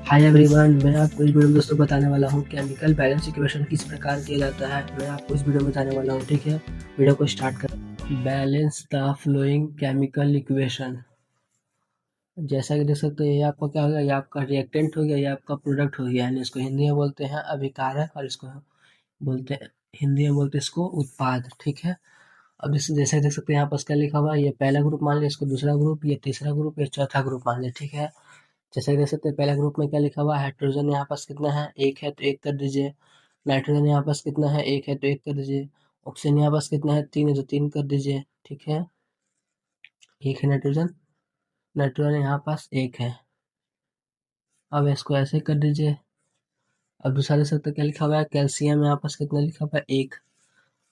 Hi everyone, मैं आपको इस वीडियो में दोस्तों बताने वाला हूँ केमिकल बैलेंस इक्वेशन किस प्रकार किया जाता है। मैं आपको इस वीडियो में बताने वाला हूँ, ठीक है। वीडियो को स्टार्ट कर। Balance the flowing chemical equation. जैसा कि देख सकते हो, ये आपका क्या हो गया, ये आपका रिएक्टेंट हो गया, ये आपका प्रोडक्ट हो गया। यानी इसको हिंदी में बोलते हैं अभिकारक और इसको बोलते हैं, हिंदी में बोलते हैं इसको उत्पाद, ठीक है। अब इस जैसे देख सकते हैं यहाँ पर क्या लिखा हुआ है, ये पहला ग्रुप मान लिया, इसको दूसरा ग्रुप, ये तीसरा ग्रुप, ये चौथा ग्रुप मान लिया, ठीक है। जैसे कि देख सकते हैं पहले ग्रुप में क्या लिखा हुआ है, हाइड्रोजन यहाँ पास कितना है, एक है तो एक कर दीजिए। नाइट्रोजन यहाँ पास कितना है, एक है तो एक कर दीजिए। ऑक्सीजन यहाँ पास कितना है, तीन है तो तीन कर दीजिए, ठीक है। एक है नाइट्रोजन, नाइट्रोजन यहाँ पास एक है। अब इसको ऐसे कर दीजिए। अब दूसरा देख सकते हैं क्या लिखा हुआ है, कैल्शियम यहाँ पास कितना लिखा हुआ है, एक।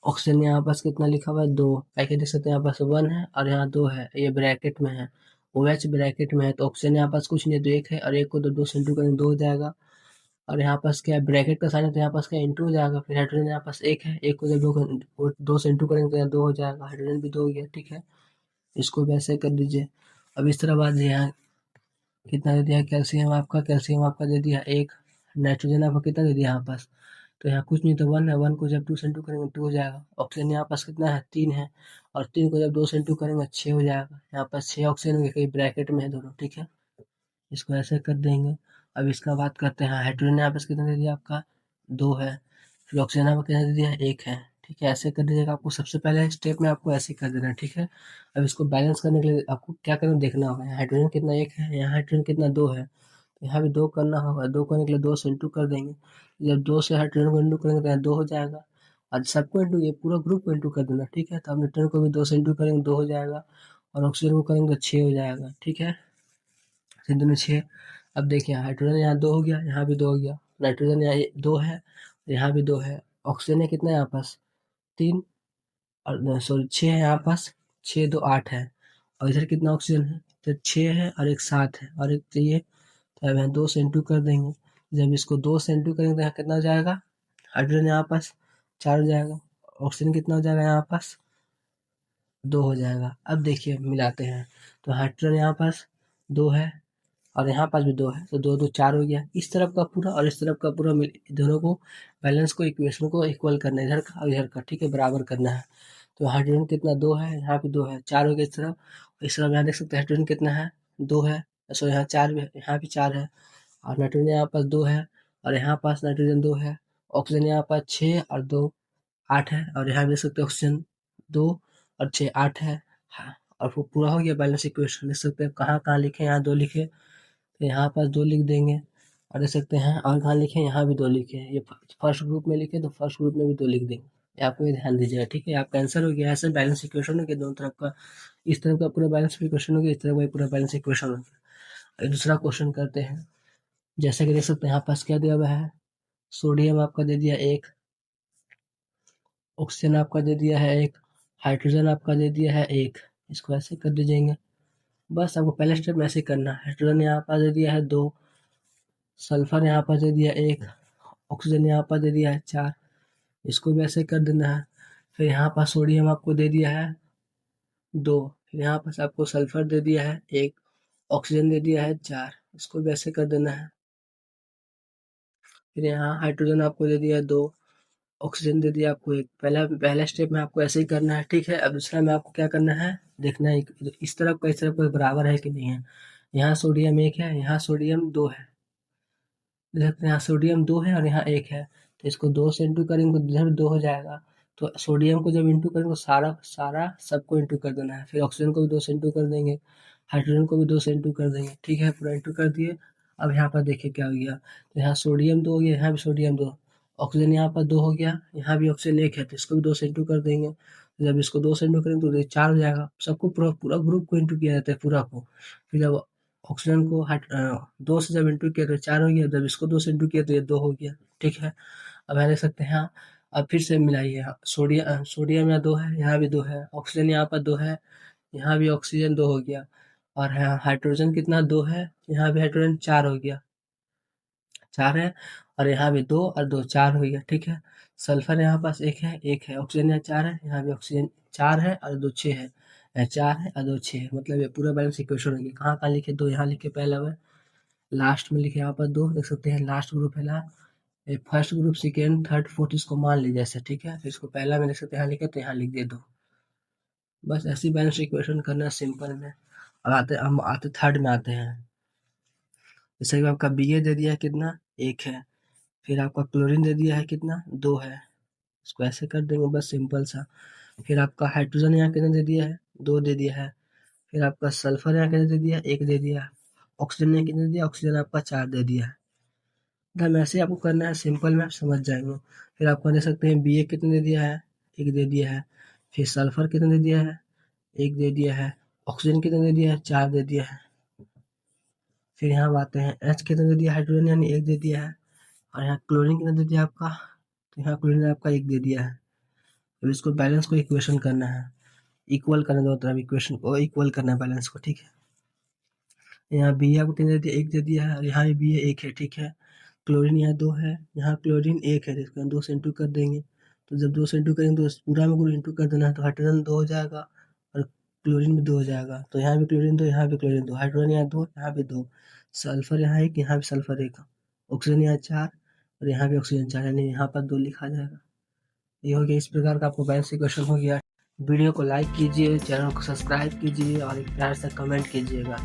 ऑक्सीजन यहाँ पास कितना लिखा हुआ है, दो। आगे देख सकते हैं यहाँ पास वन है और यहाँ दो है, ये ब्रैकेट में है। ओ एच ब्रैकेट में है, तो ऑक्सीजन यहाँ पास कुछ नहीं है तो एक है, और एक को तो दो से इंटू करेंगे दो हो जाएगा। और यहाँ पास क्या है, ब्रैकेट का साइन है तो यहाँ पास क्या इंटू हो जाएगा। फिर हाइड्रोजन यहाँ पास एक है, एक को जब दो से इंटू करेंगे तो यहाँ दो हो जाएगा, हाइड्रोजन भी दो हो गया, ठीक है। इसको भी ऐसे कर दीजिए। अब इस तरह बात यहाँ कितना दे दिया, कैल्शियम आपका दे दिया एक। नाइट्रोजन आपका कितना दे दिया यहाँ पास, तो यहाँ कुछ नहीं तो वन है, वन को जब टू से इंटू करेंगे टू हो जाएगा। ऑक्सीजन यहाँ पास कितना है, तीन है, और तीन को जब दो से इंटू करेंगे छः हो जाएगा। यहाँ पास छः ऑक्सीजन हो गया, ब्रैकेट में है दोनों, ठीक है। इसको ऐसे कर देंगे। अब इसका बात करते हैं, हाइड्रोजन यहाँ पे कितना दे दिया आपका, दो है। फिर ऑक्सीजन यहाँ पे कितना दे दिया, एक है, ठीक है। ऐसे कर दीजिएगा। आपको सबसे पहले स्टेप में आपको ऐसे कर देना है, ठीक है। अब इसको बैलेंस करने के लिए आपको क्या करना देखना होगा, यहाँ हाइड्रोजन कितना एक है, यहाँ हाइड्रोजन कितना दो है, तो यहाँ भी दो करना होगा। दो करने के लिए दो से इंटू कर देंगे। जब दो से हाइड्रोजन को इंटू करेंगे तो यहाँ दो हो जाएगा। और सबको इंटू, ये पूरा ग्रुप को इंटू कर देना, ठीक है। तो अब नाइट्रोजन को भी दो से इंटू करेंगे दो हो जाएगा, और ऑक्सीजन को करेंगे तो छः हो जाएगा, ठीक है। फिर दोनों छः। अब देखिए हाइड्रोजन यहाँ दो हो गया, यहाँ भी दो हो गया। नाइट्रोजन यहाँ दो है, यहाँ भी दो है। ऑक्सीजन है कितना यहाँ पास, तीन, और सॉरी छः है यहाँ पास। छः दो आठ है, और इधर कितना ऑक्सीजन है, तो छः है और एक सात है और एक चाहिए। तो अब यहाँ दो से इंटू कर देंगे। जब इसको दो से इंटू करेंगे तो यहाँ कितना हो जाएगा, हाइड्रोजन यहाँ पास चार हो जाएगा। ऑक्सीजन कितना हो जाएगा यहाँ पास, दो हो जाएगा। अब देखिए मिलाते हैं, तो हाइड्रोजन यहाँ पास दो है और यहाँ पास भी दो है, तो दो दो चार हो गया। इस तरफ का पूरा और इस तरफ का पूरा दोनों को बैलेंस को, इक्वेशन को इक्वल करना है, इधर का और इधर का, ठीक है, बराबर करना है। तो हाइड्रोजन कितना, दो है, यहाँ पे दो है, चार हो गया इस तरफ। इस तरफ यहाँ देख सकते हैं हाइड्रोजन कितना है, दो है। सो यहाँ चार भी है, यहाँ भी चार है। और नाइट्रोजन यहाँ पास दो है, और यहाँ पास नाइट्रोजन दो है। ऑक्सीजन यहाँ पास छः और दो आठ है, और यहाँ देख सकते हैं ऑक्सीजन दो और छः आठ है। हाँ, और वो पूरा हो गया बैलेंस इक्वेशन। देख सकते हैं कहाँ कहाँ लिखे, यहाँ दो लिखे तो यहाँ पास दो लिख देंगे, और देख सकते हैं और कहाँ लिखे, यहाँ भी दो लिखे। ये फर्स्ट ग्रुप में लिखे तो फर्स्ट ग्रुप में भी दो लिख देंगे। ये आपको ये ध्यान दीजिएगा, ठीक है। आपका आंसर हो गया, ऐसे बैलेंस इक्वेशन हो गया दोनों तरफ का। इस तरफ का पूरा बैलेंस इक्वेशन हो गया, इस तरफ का पूरा बैलेंस इक्वेशन हो गया। दूसरा क्वेश्चन करते हैं। जैसे कि देख सकते हैं यहाँ पास क्या दिया हुआ है, सोडियम आपका दे दिया एक, ऑक्सीजन आपका दे दिया है एक, हाइड्रोजन आपका दे दिया है एक। इसको ऐसे कर दीजिएगा। बस आपको पहले स्टेप में ऐसे करना है। हाइड्रोजन यहाँ पास दे दिया है दो, सल्फर यहाँ पर दे दिया एक, ऑक्सीजन यहाँ पर दे दिया है चार। इसको भी ऐसे कर देना है। फिर यहाँ पर सोडियम आपको दे दिया है दो, फिर यहाँ पर आपको सल्फर दे दिया है एक, ऑक्सीजन दे दिया है चार। इसको भी ऐसे कर देना है। फिर यहाँ हाइड्रोजन आपको दे दिया है दो, ऑक्सीजन दे दिया आपको एक। पहला स्टेप में आपको ऐसे ही करना है, ठीक है। अब दूसरा में आपको क्या करना है, देखना है इस तरफ का इस तरफ का बराबर है कि नहीं है। यहाँ सोडियम एक है, यहाँ सोडियम दो है। देख सकते हैं यहाँ सोडियम दो है और यहाँ एक है, तो इसको दो से इंटू करेंगे तो इधर दो हो जाएगा। तो सोडियम को जब इंटू करेंगे तो सारा सारा सबको इंटू कर देना है। फिर ऑक्सीजन को भी दो से इंटू कर देंगे, हाइड्रोजन को भी दो से इंटू कर देंगे, ठीक है। पूरा इंटू कर दिए। अब यहाँ पर देखिए क्या हो गया, तो यहाँ सोडियम दो हो गया, यहाँ भी सोडियम दो। ऑक्सीजन यहाँ पर दो हो गया, यहाँ भी ऑक्सीजन एक है, तो इसको भी दो से इंटू कर देंगे। जब इसको दो से इंटू करेंगे तो ये चार हो जाएगा। सबको पूरा पूरा ग्रुप को इंटू किया जाता है, पूरा को। फिर जब ऑक्सीजन को दो से जब इंटू किया तो चार हो गया, जब इसको दो से इंटू किया तो ये दो हो गया, ठीक है। अब यहाँ देख सकते हैं यहाँ। अब फिर से मिलाइए, सोडियम यहाँ दो है, यहाँ भी दो है, ऑक्सीजन यहाँ पर दो है, यहाँ भी ऑक्सीजन दो हो गया। और यहाँ हाइड्रोजन कितना, दो है, यहाँ भी हाइड्रोजन चार हो गया, चार है। और यहाँ भी दो और दो चार हो गया, ठीक है। सल्फर यहाँ पास एक है, एक है। ऑक्सीजन यहाँ चार है, यहाँ भी ऑक्सीजन चार है और दो छः है। यहाँ चार है और दो छः है, मतलब ये पूरा बैलेंस इक्वेशन हो गया। कहाँ कहाँ लिखे, दो यहाँ लिखे पहले में, लास्ट में लिखे यहाँ पर 2 देख सकते हैं, लास्ट ग्रुप है ना, first group, second, third, fourth इसको मान लीजिए ऐसे, ठीक है। फिर इसको पहला में देख सकते हैं, यहाँ लिखे तो यहाँ लिख दिए 2। बस ऐसी बैलेंस इक्वेशन करना है सिंपल में। अब हम आते थर्ड में आते हैं। जैसे कि आपका Ba दे दिया है कितना, 1 है। फिर आपका क्लोरीन दे दिया है कितना, 2 है। इसको ऐसे कर देंगे बस सिंपल सा। फिर आपका हाइड्रोजन यहाँ कितना दे दिया है, 2 दे दिया है। फिर आपका सल्फर यहाँ कितना दे दिया, 1 दे दिया। ऑक्सीजन यहाँ कितना दे दिया, ऑक्सीजन आपका 4 दे दिया है। एकदम ऐसे आपको करना है सिंपल में, आप समझ जाएंगे। फिर आपको देख सकते हैं Ba कितना दे दिया है, 1 दे दिया है। फिर सल्फर कितना दे दिया है, 1 दे दिया है। ऑक्सीजन कितना दे दिया है, 4 दे दिया है। फिर यहाँ आते हैं, H कितना दे दिया, हाइड्रोजन यानी 1 दे दिया है। और यहाँ क्लोरीन कितना दे दिया आपका, तो यहाँ क्लोरीन आपका 1 दे दिया है। अब इसको बैलेंस को इक्वेशन करना है, इक्वल करना, दोनों तरफ इक्वेशन को इक्वल करना है बैलेंस को, ठीक है। यहाँ बी आपको कितना दे दिया, 1 दे दिया है, और यहाँ भी बी 1 है, ठीक है। क्लोरीन यहाँ 2 है, यहाँ क्लोरीन 1 है, इसको 2 से इंटू कर देंगे। तो जब 2 से इंटू करेंगे तो पूरा में इंटू कर देना है, तो हाइड्रोजन 2 हो जाएगा और क्लोरीन भी 2 हो जाएगा। तो यहाँ भी क्लोरीन 2, यहाँ भी क्लोरीन 2, हाइड्रोजन यहाँ 2, यहाँ भी 2, सल्फर यहाँ 1, यहाँ भी सल्फर 1, ऑक्सीजन यहाँ 4 और यहाँ भी ऑक्सीजन 4, यानी यहाँ पर 2 लिखा जाएगा। ये हो गया, इस प्रकार का आपको बैलेंस इक्वेशन हो गया। वीडियो को लाइक कीजिए, चैनल को सब्सक्राइब कीजिए और एक प्यार से कमेंट कीजिएगा।